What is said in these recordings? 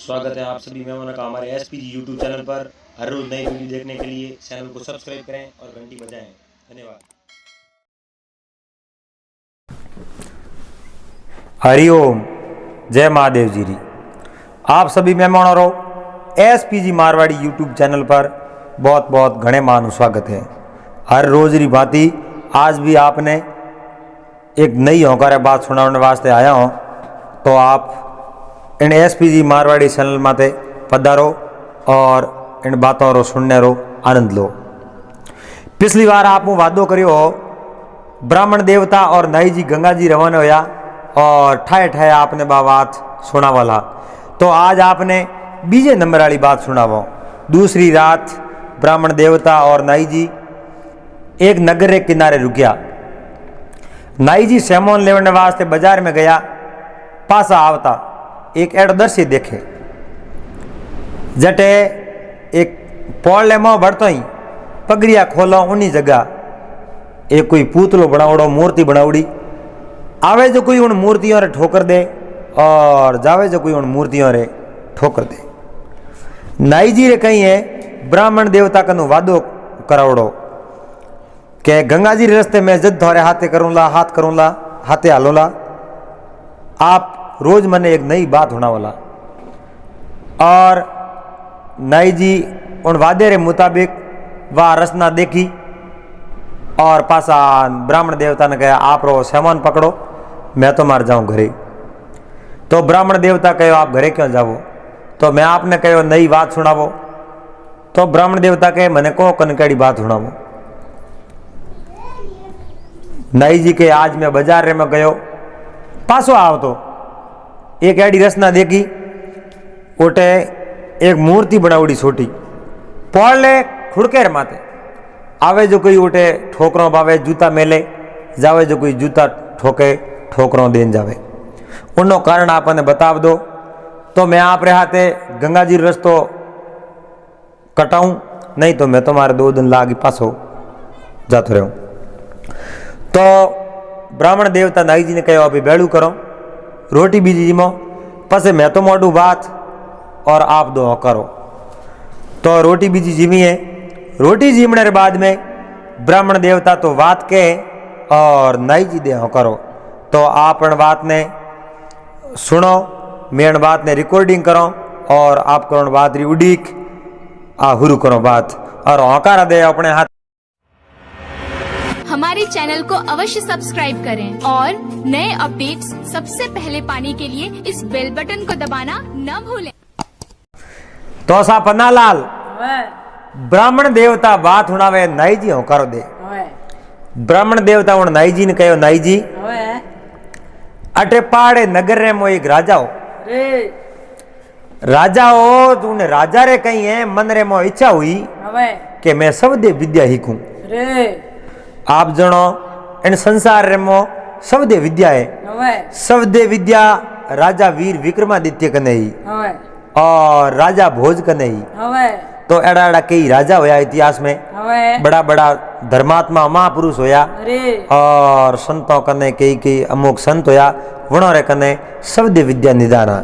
स्वागत है आप सभी मेहमानों का हमारे एसपीजी यूट्यूब चैनल पर। हर रोज नई वीडियो देखने के लिए चैनल को सब्सक्राइब करें और घंटी बजाएं। धन्यवाद। हरिओम, जय महादेव जी री। आप सभी मेहमानों एसपीजी मारवाड़ी यूट्यूब चैनल पर बहुत बहुत घणे मान स्वागत है। हर रोज री भांति आज भी आपने एक नई होकर बात सुनाने वास्ते आया हूँ, तो आप इन एसपीजी मारवाड़ी चैनल माते पधारो और इन बातों रो सुनने रो आनंद लो। पिछली बार आपने वादो करियो हो ब्राह्मण देवता और नाई जी गंगा जी रवाना होया और ठाए ठाए आपने बात सुना वाला, तो आज आपने बीजे नंबर वाली बात सुनावो। दूसरी रात ब्राह्मण देवता और नाई जी एक नगर के किनारे रुकिया। नाई जी सेमोन लेवने वास्ते बाजार में गया। पासा आवता एक एड दर्शी देखे जटे एक पौड़े मोह बढ़तो ही पगड़िया खोलो उन्हीं जगह एक कोई पुतलो बनावड़ो मूर्ति बनावड़ी आवे जो कोई उन मूर्तियों रे ठोकर दे और जावे जो कोई उन मूर्तियों रे ठोकर दे। नाई जी रे कहीं है ब्राह्मण देवता कनु वादो करावड़ो के गंगा जी रास्ते में जद थोड़े हाथे करूँला हाथ करूँला हाथे हालोला, आप रोज मने एक नई बात होना वाला। और नाई जी उन वादे रे मुताबिक वह रचना देखी और पासा ब्राह्मण देवता ने कहा आप रो सामान पकड़ो, मैं तो मार जाऊं घरे। तो ब्राह्मण देवता कहो आप घरे क्यों जावो, तो मैं आपने कहो नई बात सुनावो। तो ब्राह्मण देवता कहे मने को कनकड़ी बात सुनावो। नाई जी के आज मैं बाजार रे में गयो, पासो आव तो एक एडी रचना देखी, ओटे एक मूर्ति बनावड़ी छोटी पौड़े खुड़के माते आवे जो कोई उठे ठोकरों पावे जूता मेले जावे जो कोई जूता ठोके ठोकरों देन जावे। उन्नो कारण आपने बताव दो तो मैं आप रे हाथे गंगा जी रस्तो कटाऊं, नहीं तो मैं तुम्हारे 2 दिन लागी पासो जातो रहूं। तो ब्राह्मण देवता नाई जी ने कहो अभी बेड़ू करो रोटी बीजी जीमो पसे मैं तो मोडू बात और आप दो करो। तो रोटी बीजी जीमी है। रोटी जीमने के बाद में ब्राह्मण देवता तो बात के और नाई जी दे करो। तो आप बात ने सुनो, मैं बात ने रिकॉर्डिंग करो और आप करो बात री उड़ीक हुरु करो बात और हकारा दे अपने हाथ। हमारे चैनल को अवश्य सब्सक्राइब करें और नए अपडेट्स सबसे पहले पाने के लिए इस बेल बटन को दबाना न भूलें। तो सा पन्नालाल ब्राह्मण देवता बात हुणावे नाई जी होकारो दे। ब्राह्मण देवता उन नाई जी ने कहो नाई जी अटे पहाड़े नगर रे मो एक राजा हो। राजा हो तूने राजा रे कही है मन रे मो इच्छा हुई कि मैं सब दे विद्या हिकूं। आप जनो इन संसार रे मो सब दे विद्या है। सब दे विद्या राजा वीर विक्रमादित्य कने ही और राजा भोज कने ही। तो एड़ा एड़ा कई राजा होया इतिहास में, बड़ा बड़ा धर्मात्मा महापुरुष होया और संतों कने कई कई अमुक संत होया वणों रे कने सब दे विद्या निदाना।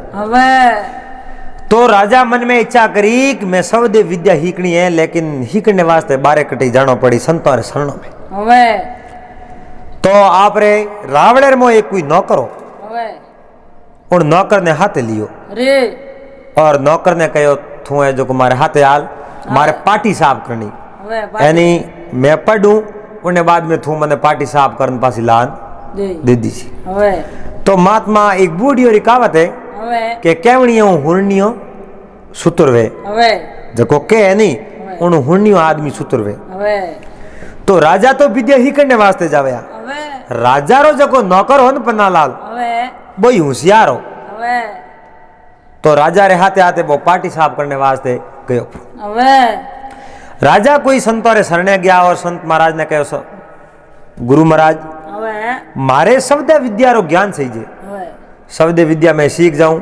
तो राजा मन में इच्छा करी कि मैं सब दे विद्या हीकनी है, लेकिन हीकने वास्ते बारे कटी जानो पड़ी संतों रे शरणों में। तो आप रे रावड़े मो एक कोई नौकर हो। उन नौकर ने हाथे लियो और नौकर ने कहो तू है जो मारे हाथे आल मारे पार्टी साफ करनी, यानी मैं पढ़ू उन्हें बाद में थू मैंने पार्टी साफ करने पासी लान दे दी सी। तो महात्मा एक बूढ़ी और कहावत है कि केवणियों हुरनियों सुतुरवे जको के है नहीं उन हुरनियों आदमी सुतुरवे। तो राजा तो विद्या ही करने वास्ते जावया। राजा रो जको नौकर हो न पन्नालाल वो होशियार हो। तो राजा रे हाथे हाथे वो पार्टी साफ करने वास्ते गयो। राजा कोई संतों रे शरणे गया और संत महाराज ने कहो गुरु महाराज मारे शब्द विद्या रो ज्ञान सही जे शब्द विद्या में सीख जाऊं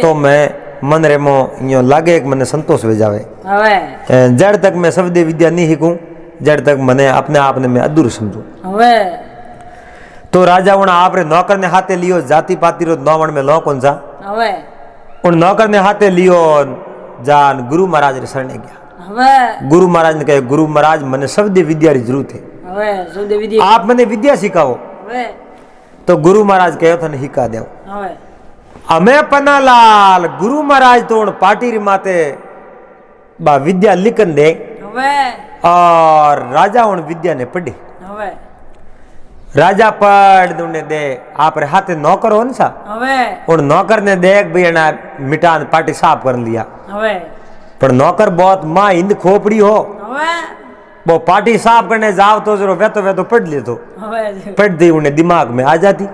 तो मैं मन रे मो यो लागे कि मने संतोष हो जावे। जड़ तक मैं शब्द विद्या नहीं सीखूं जड़ तक मने अपने आप ने मैं अधूर समझू। तो राजा उन आप रे नौकर ने हाथे लियो जाति पाति रो नौवण में लो कौन सा उन नौकर ने हाथे लियो जान गुरु महाराज रे शरणे गया। गुरु महाराज ने कहे गुरु महाराज मने शब्द विद्या री जरूरत है, आप मने विद्या सिखाओ। तो गुरु महाराज कहो थने हिका देव। अमे पन्नालाल गुरु महाराज तो पार्टी री माते बा विद्या लिखन दे और राजा उन विद्या ने पढ़ी। राजा पढ़ दुने दे आप रे हाथे नौकर हो न सा उन नौकर ने देख भाई ना मिटान पार्टी साफ कर लिया। पर नौकर बहुत माँ हिंद खोपड़ी हो वो पार्टी साफ करने जाओ तो जरूर वे तो पढ़ ले तो पढ़ दी उन्हें दिमाग में आ जाती।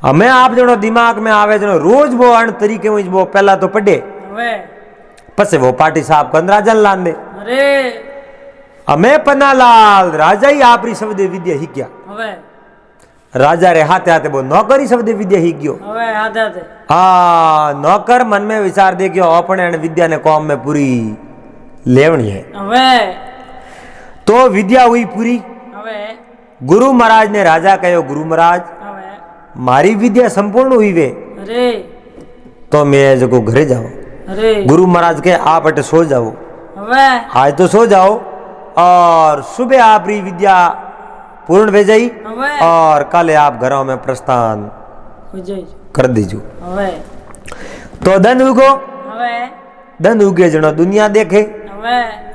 हमें आप जनो दिमाग में आवे जनो रोज वो अन तरीके में वो पहला तो पढ़े पसे वो पार्टी साफ कर राजा लान दे। हमें पन्नालाल राजा ही आप री शब्द विद्या ही क्या राजा रे हाथे हाथे वो नौकर ही शब्द विद्या ही गयो। हाँ नौकर मन में विचार दे गयो अपने विद्या ने कौम में पूरी लेवनी है। तो विद्या हुई पूरी। गुरु महाराज ने राजा कहो गुरु महाराज मारी विद्या संपूर्ण हुई वे तो मैं जो घरे जाओ। गुरु महाराज के आप अटे सो जाओ, आज तो सो जाओ और सुबह आप री विद्या पूर्ण हो जाई और कल आप घरों में प्रस्थान कर दीजो। तो दन उगो दन उगे जनो दुनिया देखे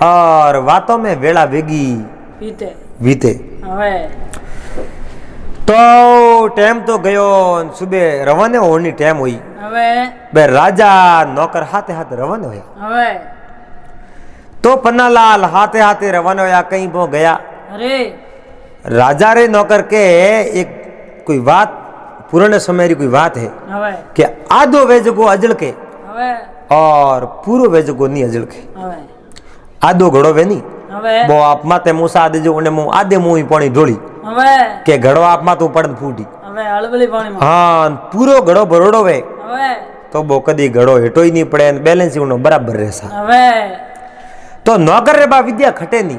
और बातों में वेला वेगी बीते। तो टाइम तो गयो सुबह रवाना होनी टाइम हुई बे राजा नौकर हाथे हाथ रवाना होया। तो पन्नालाल हाथे हाथे रवाना होया कहीं वो गया। राजा रे नौकर के एक कोई बात पुराने समय री कोई बात है कि आधो वेज को अजल के और पूरो वेज को नहीं अजल के आधो घड़ो वे नहीं वो आप माते मुसा आदे जो उन्हें मुंह आधे मुंह ही पानी ढोली के घड़ो आप मातो पड़न फूटी। हाँ पूरो घड़ो भरोड़ो वे तो वो कदी घड़ो हेटो ही नहीं पड़े बैलेंस ही उन्हें बराबर रहसा। तो नौकर रे बा विद्या खटे नहीं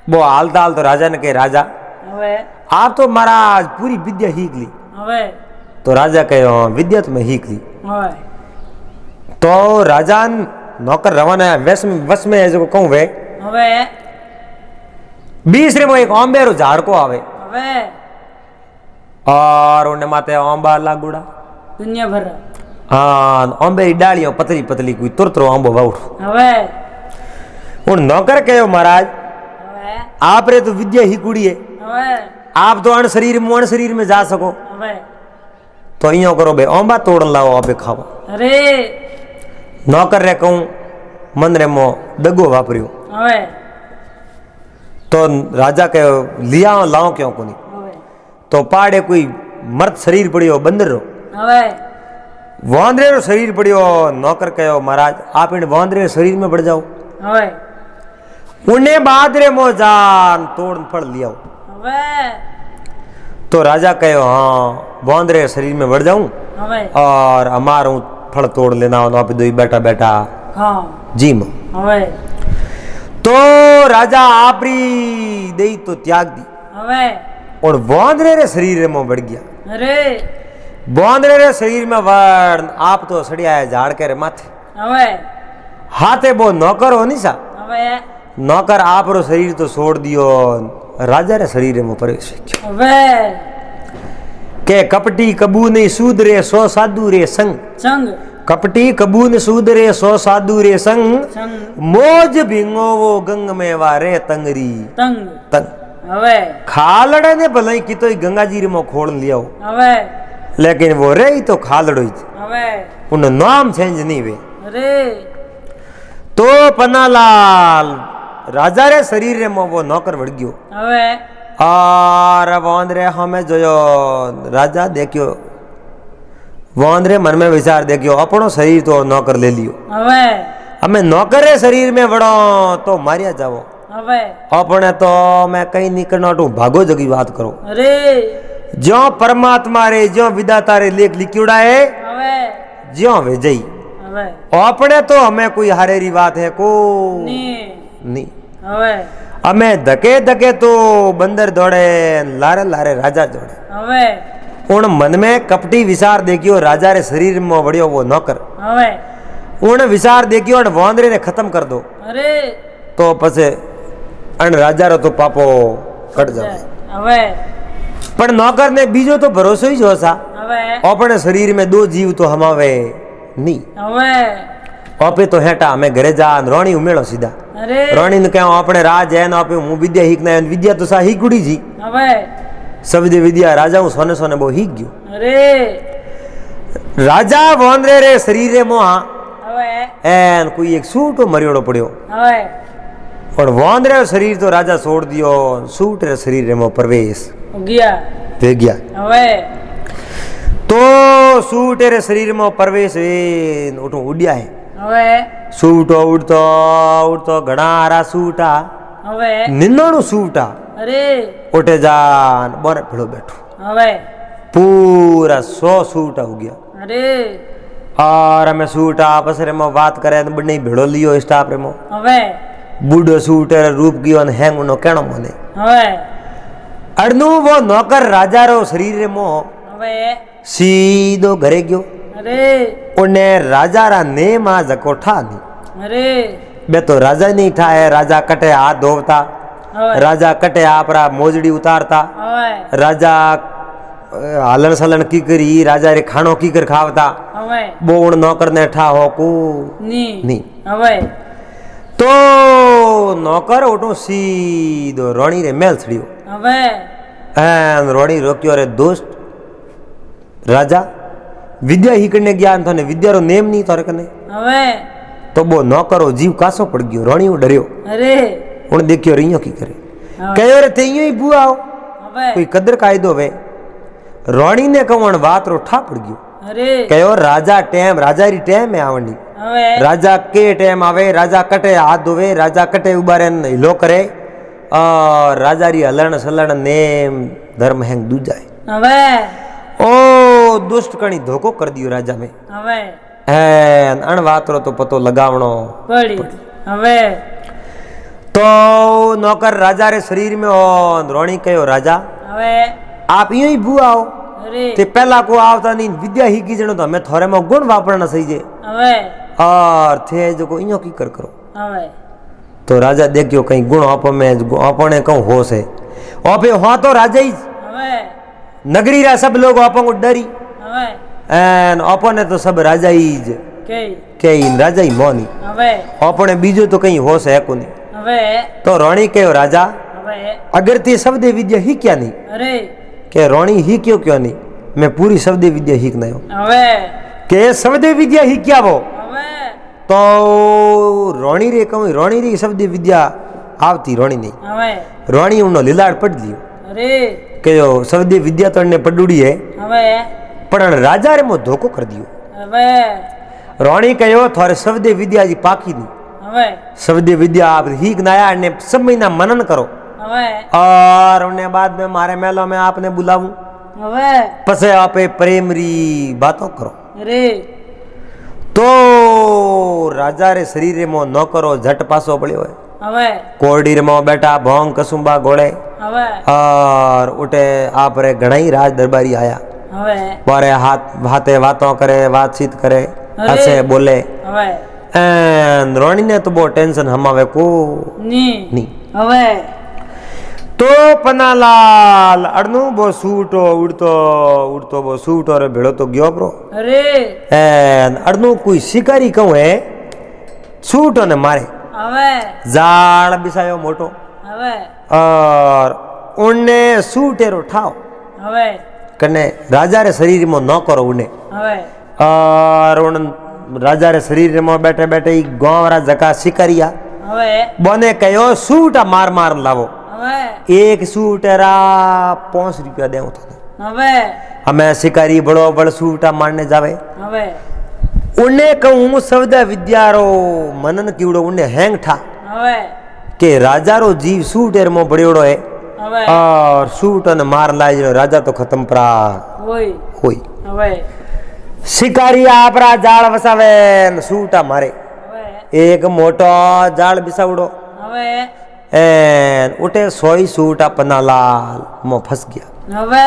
वो हाल ताल तो राजा ने कहे राजा आप तो महाराज पूरी विद्या हीक ली। तो राजा कहे विद्या तो मैं हीक ली। तो राजा नौकर रवाना वश में जो कहूँ वे 20 रे में एक आंबेरो झाड़ को आवे और उन्हें माते आंबा लागुड़ा दुनिया भर। हाँ आंबे डालियों पतली पतली कोई तुरतरो आंबो बाउठ उन नौकर कहो महाराज आप रे तो विद्या ही कुड़ी है आप तो अण शरीर में जा सको तो इयो करो बे आंबा तोड़ लाओ आप खाओ। नौकर रे कहूं मन रे मो दगो वापरियो। तो राजा कहो लिया लाओ क्यों कोनी। तो पाड़े कोई मर्द शरीर पड़ियो बंदर रो वांदरे रो शरीर पड़ियो। नौकर कहो महाराज आप इन वांदरे शरीर में बढ़ जाओ उन्हें बादरे मो जान तोड़ फड़ लिया। तो राजा कहो हाँ वांदरे शरीर में बढ़ जाऊं और हमारा फड़ तोड़ लेना हो पे दो बैठा बैठा जी में। तो राजा आपरी दे तो त्याग दी और वांदरे रे शरीर में बढ़ गया। वांदरे रे शरीर में वर्ण आप तो सड़िया है झाड़ के रे माथे हाथे वो नौकर हो नहीं सा नौकर आप रो शरीर तो छोड़ दियो राजा रे शरीर में प्रवेश के कपटी कबू नहीं सूद रे सो साधु रे संग कपटी कबून सूद रे सो साधु रे संग मोज भिंगो वो गंग में वारे तंगरी तंग खालड़े ने भलाई की तो गंगा जी रे मो खोल लिया लेकिन वो रे ही तो खालड़ो ही उन नाम चेंज नहीं वे। तो पन्नालाल राजा रे शरीर रे मो वो नौकर बढ़ गयो और वांदरे हमें जो राजा देखियो वांदरे मन में विचार देखियो अपनो शरीर तो नौकर ले लियो हमें नौकर रे शरीर में बड़ो तो मारिया जाओ अपने तो मैं कहीं निकलना तो भागो जगी बात करो जो परमात्मा रे जो विधाता रे लेख लिखियोड़ा है जो वे जई अपने तो हमें कोई हारेरी बात है को नहीं हमें धके धके तो बंदर दौड़े लारे लारे राजा दौड़े उन मन में कपटी विचार देखियो राजा रे शरीर में वड़ियो वो नौकर હવે उन विचार देखियो और वांदरे ने खत्म कर दो અરે तो पछे अन राजा रो तो पापो कट जावे હવે पण नौकर ने बीजो तो भरोसो ही जोसा હવે अपने शरीर में दो जीव तो हमावे नहीं હવે आपे तो हेटा हमें घरे जा रोणी उमेड़ो सीधा અરે रोणी ने कहो अपने राज है ना आपे हूँ विद्या हीकना विद्या तो सा हीकुड़ी जी હવે शब्द विद्या राजा हूँ सोने सोने बो हीक गयो અરે राजा वांदरे रे शरीर रे मोहा હવે एन कोई एक सूटो मरियोड़ो पड़ियो હવે और वांदरे रो शरीर तो राजा छोड़ दियो सूट रे शरीर रे मो प्रवेश ગયા दे गया હવે तो सूट रे शरीर में प्रवेश उठो उड़िया है હવે सूटो उड़तो उड़तो घना हारा सूटा હવે निन्नाणु सूटा અરે उठे जान बोरे भेड़ो बैठो હવે पूरा 100 सूटा हो गया અરે और हमें सूटा आपस रे में बात करे तो बड़ी भेड़ो लियो स्टाफ रे में હવે बूढ़ो सूट रे रूप गयो ने हैंग उनो केणो मने હવે अड़नु वो नौकर राजा रो शरीर रे मो હવે सीधो घरे गयो અરે उन्हें राजा रा नेम आ जको ठा नहीं અરે बे तो राजा नहीं ठा है राजा कटे हाथ धोवता હવે राजा कटे आपरा मोजड़ी उतारता હવે राजा हलन सलन की करी राजा रे खानो की कर खावता હવે बोण नौकर ने ठा हो को ની नहीं હવે तो नौकर उठो सीधो रोणी रे मेल छड़ियो હવે एन रोणी रोक्यो रे दोस्त राजा विद्या ही करने ज्ञान थाने विद्या रो नेम नहीं थारे कने હવે तो बो नौकरो जीव कासो पड़ गयो रोणी डरियो અરે उन देखियो रियो की करे कहो रे तेयो ही बुआ आओ હવે कोई कदर कायदो वे रोणी ने कहण बात रो ठा पड़ गयो અરે कहो राजा टेम राजा री टेम है आवनी હવે राजा के टेम आवे राजा कटे हाथ धोवे राजा कटे उबारे हिलो करे और राजा री हलण सलण नेम धर्म हैंग दूजा है હવે ओ दुष्ट कणी धोखो कर दियो राजा में હવે एन अण बात रो तो पतो लगावणो પડી હવે तो नौकर राजा रे शरीर में हो रोणी कहो राजा હવે आप यूं ही बुआ आओ અરે ते पहला को आवता नहीं विद्या ही की जणो तो हमें थोड़े में गुण वापरना सही जे હવે और थे जो को इयो की कर करो હવે तो राजा देखियो कहीं गुण आप में अपने कहूँ होश है आपे हाँ तो राजा ही હવે नगरी रा सब लोग आपन को डरी હવે एन अपने तो सब राजा ही કે के राजा ही मोनी હવે अपने बीजो तो कहीं होश है कोनी હવે तो रोणी कहो राजा હવે अगर ते शब्द विद्या ही क्या नहीं અરે के रोणी ही क्यों नहीं मैं पूरी शब्द विद्या ही नहीं હવે के शब्द विद्या ही क्या वो હવે तो रोणी रे कहूँ रोणी री शब्द विद्या आवती रोणी नहीं હવે रोणी उन्नो लीलाड़ पड़ लियो અરે के जो शब्द विद्या तो ने पडूड़ी है હવે पण राजा रे मो धोखो कर दियो હવે रोणी कहो थोड़े शब्द विद्या जी पाकी नहीं હવે शब्द विद्या आप ही नया ने सब महीना मनन करो હવે और उन्हें बाद में मारे मेलों में आपने बुलाऊं હવે पसे आपे प्रेम री बातों करो અરે तो राजा रे शरीर में न करो झट पासो पड़ियो है હવે कोरडी रे में बैठा भोंग कसुंबा घोड़े હવે और उठे आप रे घणा ही राज दरबारी आया હવે बारे हाथ हाथे बातों करे बातचीत करे हंसे बोले હવે एन रोणी ने तो बहुत टेंशन हमावे को ની नहीं હવે तो पन्नालाल अड़नू बो सूटो उड़तो उड़तो बो सूटो रे भेड़ो तो गयो प्रो અરે एन अड़नू कोई शिकारी कहूँ है सूटो ने मारे હવે जाल बिसायो मोटो હવે और उन्ने सूटेरो ठाव હવે कने राजा रे शरीर में न करो उन्हें હવે और उन राजा रे शरीर में बैठे बैठे ही गाँव रा जका शिकारिया હવે बने कहो सूटा मार मार लावो હવે एक सूटेरा 5 रुपया देव था હવે हमें शिकारी बड़ो बड़ सूटा मारने जावे હવે उन्हें कहूँ शब्द विद्या रो मनन कीड़ो उन्हें हैंग ठा હવે के राजा रो जीव सूटेर में बड़ेड़ो है હવે और सूट ने मार लाई राजा तो खत्म परा હોય हुई હવે शिकारी आपरा जाल वसावे सूटा मारे હવે एक मोटो जाल बिसावड़ो હવે एन उठे सोई सूटा पन्नालाल मो फंस गया હવે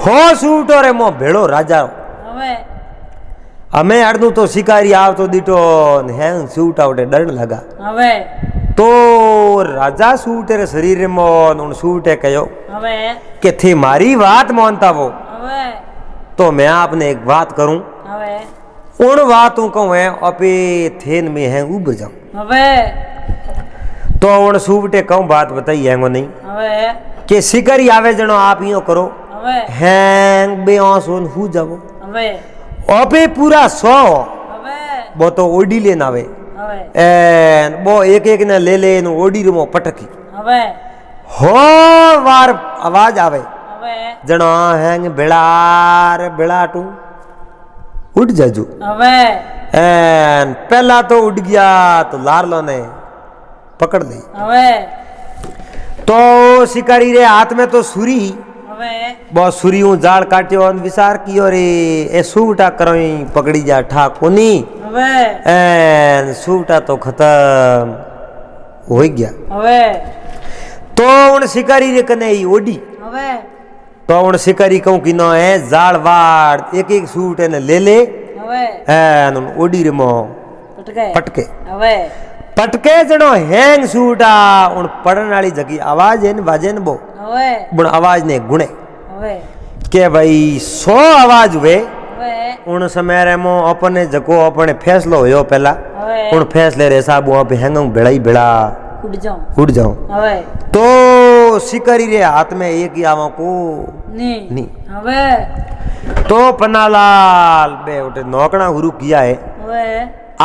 હો સૂટો રે મો ભેળો રાજા હવે અમે અડધું તો શિકારી આવતો દીટો ને હેંગ સૂટ આવટે ડર લગા હવે તો રાજા સૂટે રે શરીર મોન ઉન સૂટે કયો હવે કે थी मारी बात मानता वो હવે तो मैं आपने एक बात करूं હવે उन बातों को है अपे थेन में है उब जाऊं હવે तो उन सूबटे कहूं बात बताई है नहीं હવે कि शिकारी आवे जनो आप यो करो હવે हैंग बे सोन हु जावो હવે अपे पूरा 100 હવે वो तो ओडी लेन आवे હવે एन वो एक एक ने ले ले ओडी रूमो पटकी હવે हो वार आवाज आवे હવે जनो हैंग बेड़ार बेड़ाटू उठ जाजू હવે एन पहला तो उठ गया तो लारलो ने पकड़ ली હવે तो शिकारी रे हाथ में तो सुरी હવે बहुत सुरी हूँ जाल काट्यो और विचार कियो रे ए सूटा करो पकड़ी जा ठा कोनी હવે एन सूटा तो खत्म हो गया હવે तो उन शिकारी रे कने ही ओडी હવે तो उन शिकारी कहूं कि नो है जाल वाड़ एक एक सूट ने ले ले હવે एन उन ओडी रे मो પટકે पटके હવે पटके जनो हैंग सूटा उन पड़न वाली जगी आवाज है न बाजे न बो હવે बुण आवाज ने गुणे હવે के भाई 100 आवाज हुए હવે उन समय रे मो अपने जको अपने फैसलो होयो पहला હવે उन फैसले रे हिसाब आप हैंगू भेड़ा ही भेड़ा ઉડ જાઉં उड़ जाऊं હવે तो शिकारी रे हाथ में एक ही आवा को ની नहीं હવે तो पन्नालाल बे उठे नौकड़ा गुरु किया है હવે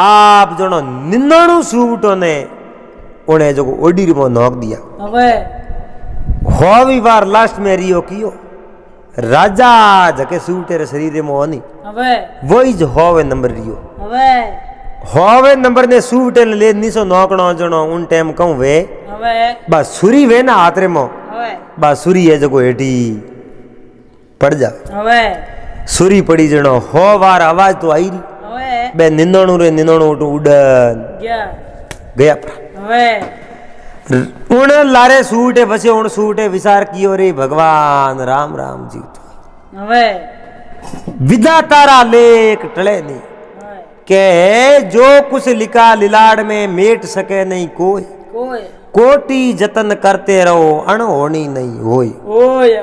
आप जनो 99 सूटों ने उन्हें जो ओडी में नौक दिया હવે होवी बार लास्ट में रियो कियो राजा जके सूटे रे शरीर में होनी હવે वही जो होवे नंबर रियो હવે होवे नंबर ने सूटे ले निसो नौकड़ो जनो उन टाइम कहूं वे હવે बस सुरी वे ना हाथ रे मो હવે बस सुरी है जो हेठी पड़ जा હવે सुरी पड़ी जनो हो वार आवाज तो आई रही હવે बे निंदणु रे निंदणु उठ उड़न ગયા गया હવે उन लारे सूटे बसे उन सूटे विचार कियो रे भगवान राम राम जी હવે विदा तारा लेख टले नहीं હવે के जो कुछ लिखा लिलाड़ में मेट सके नहीं कोई કોઈ कोटि जतन करते रहो अणहोनी नहीं होई ઓય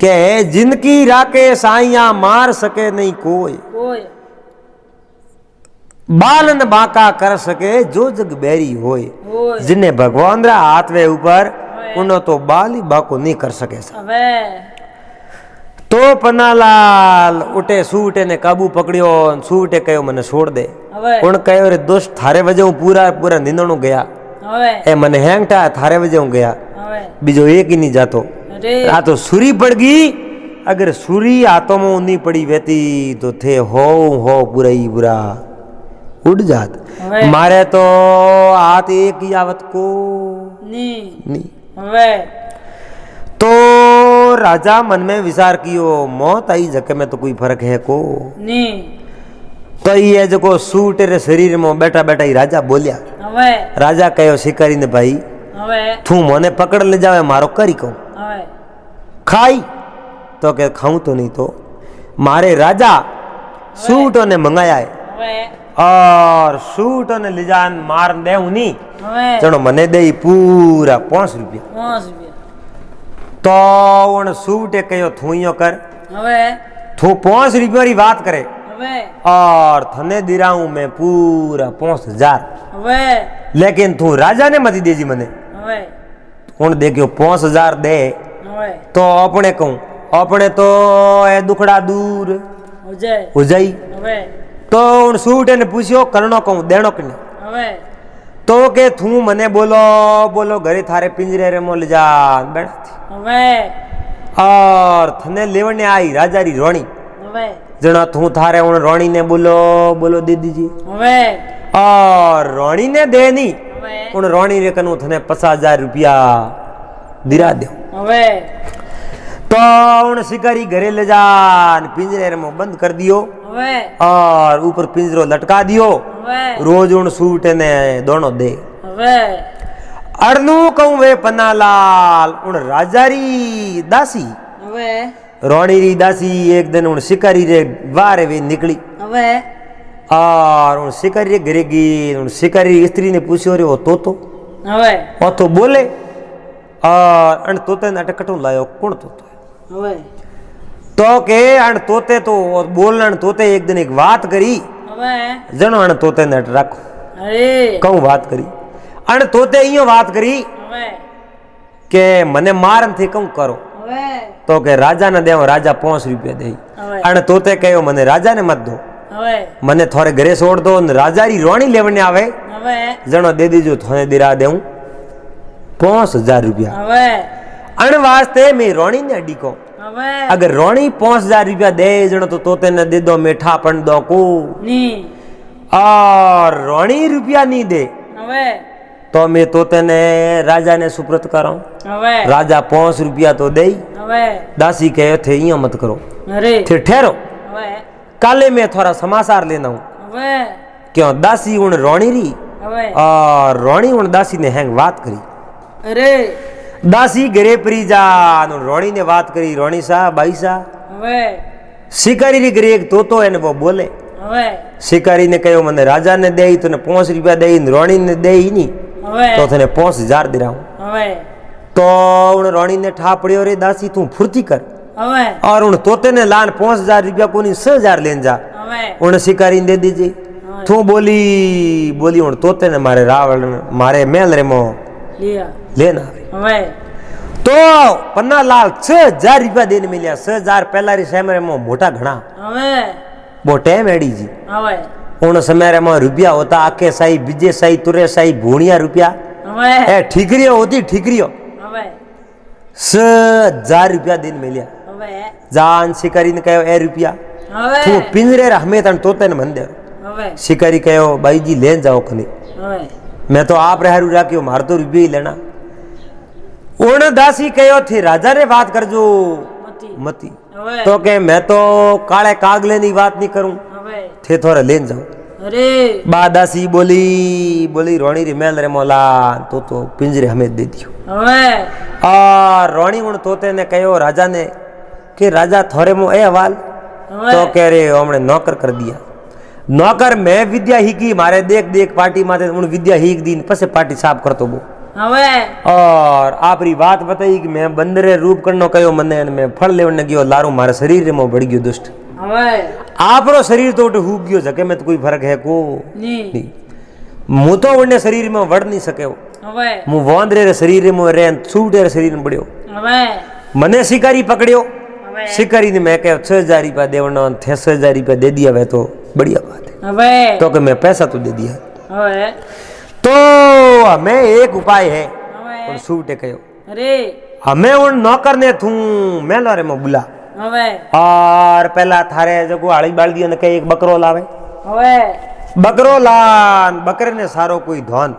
के जिनकी राके साइया मार सके नहीं कोई ઓય बालन बाका कर सके जो जग बैरी होए ઓય जिन्हें भगवान रा हाथ वे ऊपर उन्हें तो बाल ही बाको नहीं कर सके सा। હવે तो पन्नालाल उठे सूटे ने काबू पकड़ियो सूटे कहो मने छोड़ दे હવે उन कहो रे दोस्त थारे वजह हूँ पूरा पूरा निंदणु गया હવે ए मने हैंगटा थारे वजह हूँ गया હવે बीजो एक ही नहीं जातो અરે आ तो सुरी पड़ गई अगर सुरी हाथों में नहीं पड़ी वेती तो थे हो पूरा ही बुरा उड़ जात હવે मारे तो हाथ एक ही आवत को ની नहीं હવે तो राजा मन में विचार कियो मौत आई जके में तो कोई फर्क है को ની तो ये जो सूट रे शरीर में बैठा बैठा ही राजा बोलिया હવે राजा कहो शिकारी ने भाई હવે तू मोने पकड़ ले जावे मारो करी कहूं હવે खाई तो के खाऊं तो नहीं तो मारे राजा सूटों ने मंगाया है હવે और सूटों ने ले जान मार दे नहीं હવે चलो मने दे पूरा 5 रुपया 5 રૂપિયા तो उन सूटे कहो थू यो कर હવે थू 5 रुपया री बात करे હવે और थने दिराऊं मैं पूरा 5000 હવે लेकिन तू राजा ने मत दीजी मने હવે उन देखियो 5000 दे હવે तो अपने कहूं अपने तो ए दुखड़ा दूर हो जाए हो जाई હવે तो उन सूटे ने पूछियो करनो कहूं देनो कि नहीं હવે तो के थू मने बोलो बोलो घरे थारे पिंजरे रे मोल जा बैठा थी હવે और थने लेवने आई राजा री रोणी હવે जना तू थारे उन रोणी ने बोलो बोलो दीदी जी હવે और रोणी ने दे नहीं હવે उन रोणी रे कनु थने 50,000 रुपया दिरा दे હવે तो उन शिकारी घरे ले जा पिंजरे रे में बंद कर दियो હવે और ऊपर पिंजरो लटका दियो હવે रोज उन सूट ने दोनों दे હવે अड़नू कहूं वे पन्नालाल उन राजारी दासी હવે रोणी री दासी एक दिन उन शिकारी रे वारे वे निकली હવે और उन शिकारी रे घरे गई। उन शिकारी री स्त्री ने पूछो रे वो तोतो હવે वो तो बोले और अन तोते ने अटकटू लायो कौन तोतो હવે तो के अन तोते तो बोलना तोते एक दिन एक बात करी હવે जनो अन तोते ने अट राखो અરે कहूं बात करी अन तोते इयो बात करी હવે के मने मारन थी कहूं करो હવે तो के राजा ने देव राजा 5 रुपया दे હવે अन तोते कहो मने राजा ने मत दो હવે मने थोड़े घरे छोड़ दो राजा री रोणी लेवने आवे હવે जनो दे दीजो थोड़े दिरा देऊं 5000 रुपया હવે अण वास्ते मैं रोणी ने अडी को હવે अगर रोणी 5000 रुपया दे जनो तो तोते ने दे दो मीठा पण दो को ની और रोणी रुपया नहीं दे હવે तो मैं तोते ने राजा ने सुप्रत करो હવે राजा 5 रुपया तो दे હવે दासी कहे थे इं मत करो અરે फिर ठहरो હવે काले मैं थोड़ा समाचार लेना हूं હવે क्यों दासी उन रोणी री હવે और रोणी उन दासी ने हैंग बात करी અરે दासी घरे परी जा रोणी ने बात करी रोणी सा बाई सा હવે शिकारी री घरे एक तोतो है वो बोले હવે शिकारी ने कहो मने राजा ने दे तने 5 रुपया दे रोणी ने दे ही नहीं હવે तो थने 5000 दिराऊं હવે तो उन रोणी ने ठा पड़ियो रे दासी तू फुर्ती कर હવે और उन तोते ने लान 5000 रुपया कोनी 6000 लेन जा હવે उन शिकारी ने दे दीजिए तू बोली बोली उन तोते ने मारे रावण मारे मेल रे मो લિયા लेना હવે तो पन्ना लाल 6000 रुपया देने मिलिया 6000 पहला री समय मो मोटा घना હવે वो टाइम एडी जी હવે उन समय में रुपया होता आके साई बीजे साई तुरे साई भूणिया रुपया હવે ए ठीकरियो होती ठीकरियो હવે 6000 रुपया दिन मिलिया હવે जान शिकारी ने कहो ए रुपया હવે तू पिंजरे रहमे तन तोते ने मन दे હવે शिकारी कहो भाई जी ले जाओ कने હવે मैं तो आप रहरु राख्यो मार तो रुपया ही लेना उन दासी कहो थी राजा ने बात करजो મતી मती હવે तो के मैं तो काले कागले नी बात नहीं करूं હવે थे थोड़ा लेन जाओ અરે बा दासी बोली बोली रोणी री मेल रे मोला तो पिंजरे हमें दे दियो હવે और रोणी उन तोते ने कहो राजा ने कि राजा थोड़े मो ए हवाल હવે तो कह रहे हमने नौकर कर दिया नौकर मैं विद्या हीकी मारे देख देख पार्टी माते उन विद्या हीक दिन पसे पार्टी साफ करतो बो હવે और आपरी बात बताई कि मैं बंदरे रूप करनो कयो मने मैं फल लेवने गयो लारू मारे शरीर में बढ़ गयो दुष्ट હવે आपरो शरीर तो हूब गयो जके में तो कोई फर्क है को ની नहीं मु तो उन्ने शरीर में वड़ नहीं सके હવે मु वोंदरे रे शरीर में रेन छूटे रे शरीर में बढ़ियो હવે मने शिकारी पकड़ियो હવે शिकारी ने मैं कह 6000 रुपया देवना 6000 रुपया दे दिया वे तो बढ़िया बात है હવે तो कि मैं पैसा तो दे दिया હવે तो हमें एक उपाय है હવે उन सूटे कहो અરે हमें उन नौकर ने थू मेलो रे में बुला હવે और पहला थारे जो आड़ी बाल दिया ने कहे एक बकरो लावे હવે बकरो लान बकरे ने सारो कोई धन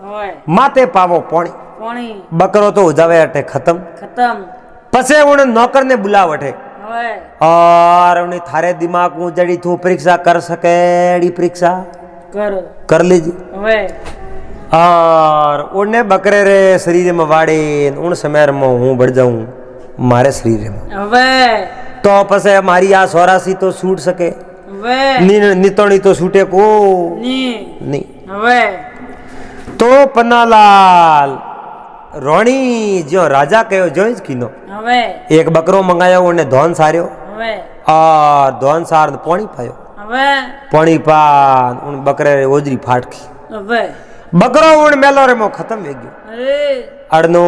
હવે माते पावो पानी પાણી बकरो तो हो जावे अटे खत्म ખતમ पसे उन नौकर ने बुलावटे હવે और उन्हें थारे दिमाग में जड़ी तू परीक्षा कर सके एड़ी परीक्षा કર कर लीजिए હવે और उन्हें बकरे रे शरीर में वाड़े उन समय में हूँ बढ़ जाऊं मारे शरीर में હવે तो पसे हमारी आ सोरासी तो छूट सके હવે नितोनी तो छूटे को ની नहीं હવે तो पन्नालाल रोणी जो राजा कहो जो कीनो હવે एक बकरो मंगायो उन्हें धोन सार्यो હવે और धोन सार ने पानी पायो હવે पानी पान उन बकरे रे ओजरी फाटकी હવે बकरो उन मेलो रे मो खत्म हो गयो અરે अड़नो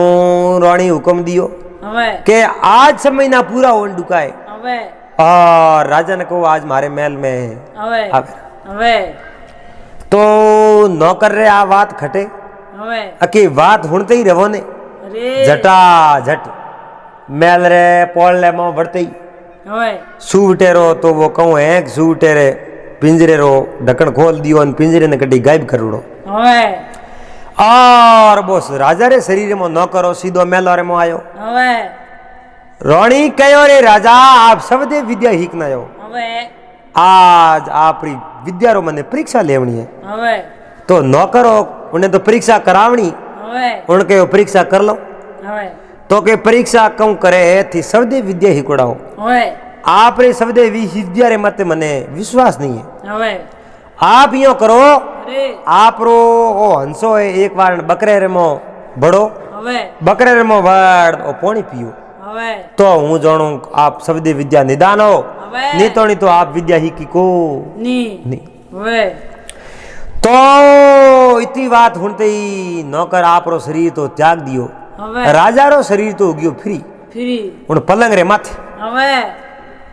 रोणी हुक्म दियो હવે के आज समय ना पूरा उन डुकाए હવે और राजा ने कहो आज मारे महल में હવે आवे હવે तो नौकर रे आ बात खटे હવે अके बात हुणते ही रहो ने અરે झटा झट मेल रे पोल ले मो बढ़ते ही હવે सूवटे रो तो वो कहूँ है सूवटे रे पिंजरे रो ढक्कन खोल दियो और पिंजरे ने कटी गायब कर उड़ो હવે और बोस राजा रे शरीर में न करो सीधो मेलो रे मो आयो હવે रोणी कहो रे राजा आप सब दे विद्या हीकना आयो હવે आज आपरी विद्या रो मने परीक्षा लेवनी है હવે तो न करो उन्हें तो परीक्षा करावनी હવે उनके परीक्षा कर लो હવે तो के परीक्षा कौन करे थी सबदे विद्या हिकड़ाओ હવે आप रे सबदे विद्या रे मत मने विश्वास नहीं है હવે आप यो करो અરે आप रो ओ हंसो है एक बार बकरे रे मो बड़ो હવે बकरे रे मो वड़ ओ पानी पियो હવે तो हूँ जाणू आप सबदे विद्या निदान हो હવે नहीं तो आप विद्या ही की को ની नहीं હવે तो इतनी बात सुनते ही नौकर आप रो शरीर तो त्याग दियो હવે राजा रो शरीर तो गयो फ्री ફરી उन पलंग रे माथे હવે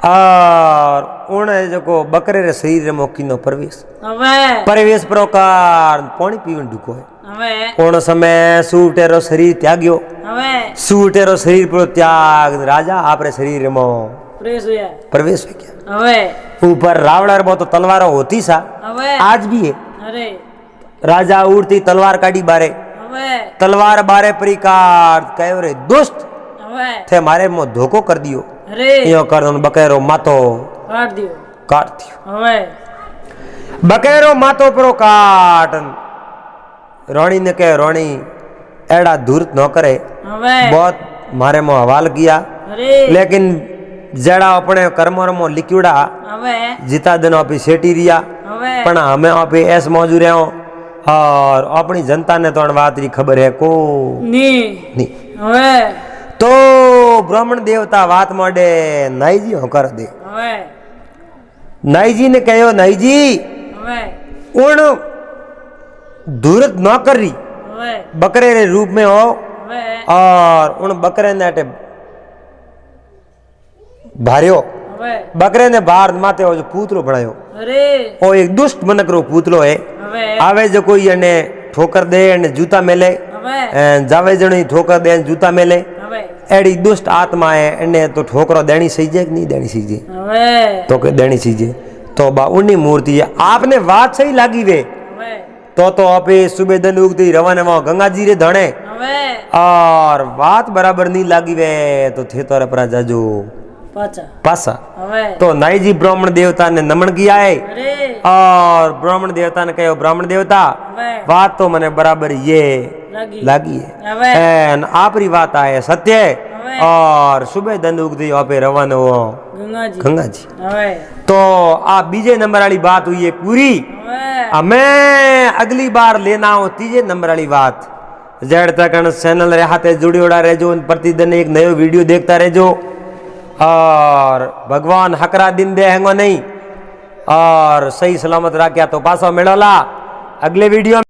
और उन जो बकरे रे शरीर रे मोकीनो प्रवेश હવે प्रवेश प्रकार पानी पीवन ढुको है હવે उन समय सूटेरो शरीर त्याग्यो હવે सूटेरो शरीर पर त्याग राजा आप रे शरीर में પ્રેસ હોયા प्रवेश हो गया હવે ऊपर रावण में तो तलवारों होती सा હવે आज भी है અરે राजा उड़ती तलवार काटी बारे હવે तलवार बारे परिकार कहो रे दुष्ट હવે थे मारे मो धोखो कर दियो અરે यो कर दो बकरो मातो કાઢ દ્યો काट दियो હવે बकरो मातो परो काट रानी ने कहे रानी एड़ा धूर्त न करे હવે बहुत मारे मो हवाल किया અરે लेकिन जड़ा अपने कर्मों मो लिक्विडा હવે जीता दिन आपी सेठी रिया હવે पण हमें आपी ऐस मौजू रहे हो और अपनी जनता ने तो बात री खबर है को ની नहीं હવે तो ब्राह्मण देवता बात माडे नाई जी होकर दे હવે नाई जी ने कहो नाई जी હવે उन धूरत न कर रही હવે बकरे रे रूप में हो હવે और उन बकरे ने अटे भार्यो હવે बकरे ने बाहर माते हो जो पूतलो बनायो અરે ओ एक दुष्ट मनक रो पूतलो है હવે आवे जो कोई એને ठोकर दे ने जूता मेले હવે जावे जणी ठोकर दे ने जूता मेले હવે एड़ी दुष्ट आत्मा है एने तो ठोकरो देनी सही जे कि नहीं देनी सही जे હવે तो के देनी सही जे तो बा उन्नी मूर्ति है आपने बात सही लागी वे હવે तो आपे सुबह दिन उगती रवाने वहां गंगा जी रे धणे હવે और बात बराबर नहीं लागी वे तो थे तो अपना जाजू પાછા पासा હવે तो नाई जी ब्राह्मण देवता ने नमन किया है અરે और ब्राह्मण देवता ने कहो ब्राह्मण देवता હવે बात तो मने बराबर ये લાગી लागी है હવે एन आपरी बात आए सत्य है હવે और सुबह दिन उगती आपे रवाना हो ગંગાજી गंगा जी હવે तो आप बीजे नंबर वाली बात हुई है पूरी હવે हमें अगली बार लेना हो तीजे नंबर वाली बात जेड तक चैनल रे हाथे जुड़ियोड़ा रहो प्रतिदिन एक नयो वीडियो देखता रहो और भगवान हकरा दिन दे हैंगो नहीं और सही सलामत राख्या तो पासो मिलोला अगले वीडियो